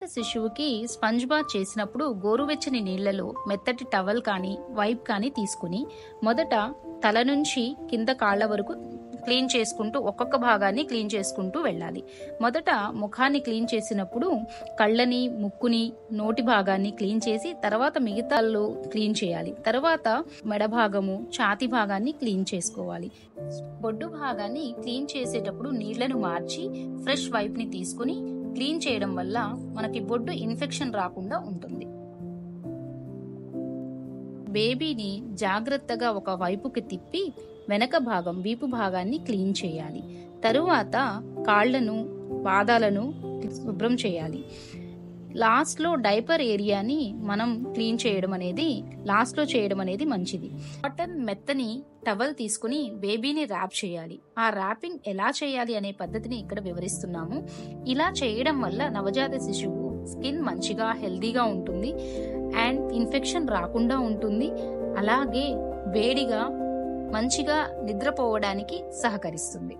శిశువుకి sponge bath చేసినప్పుడు గోరువెచ్చని నీళ్లలో మెత్తటి టవల్ కానీ వైప్ కానీ తీసుకుని మొదట తల నుంచి కింద కాళ్ళ వరకు క్లీన్ చేసుకుంటూ ఒక్కొక్క భాగాన్ని క్లీన్ చేసుకుంటూ వెళ్ళాలి. మొదట ముఖాన్ని క్లీన్ చేసినప్పుడు కళ్ళని, ముక్కుని, నోటి భాగాన్ని క్లీన్ చేసి తర్వాత మిగతాల్లో క్లీన్ చేయాలి. తర్వాత మెడ భాగము, ఛాతి భాగాన్ని క్లీన్ చేసుకోవాలి. బొడ్డు భాగాన్ని క్లీన్ చేసేటప్పుడు నీళ్లను మార్చి ఫ్రెష్ వైప్ ని తీసుకుని క్లీన్ చేయడం వల్ల మనకి బొడ్డు ఇన్ఫెక్షన్ రాకుండా ఉంటుంది. బేబీని జాగ్రత్తగా ఒక వైపుకి తిప్పి వెనక భాగం, వీపు భాగాన్ని క్లీన్ చేయాలి. తరువాత కాళ్లను, పాదాలను శుభ్రం చేయాలి. లాస్ట్లో డైపర్ ఏరియాని మనం క్లీన్ చేయడం అనేది మంచిది. కాటన్ మెత్తని టవల్ తీసుకుని బేబీని ర్యాప్ చేయాలి. ఆ ర్యాపింగ్ ఎలా చేయాలి అనే పద్ధతిని ఇక్కడ వివరిస్తున్నాము. ఇలా చేయడం వల్ల నవజాత శిశువు స్కిన్ మంచిగా, హెల్దీగా ఉంటుంది అండ్ ఇన్ఫెక్షన్ రాకుండా ఉంటుంది. అలాగే వేడిగా మంచిగా నిద్రపోవడానికి సహకరిస్తుంది.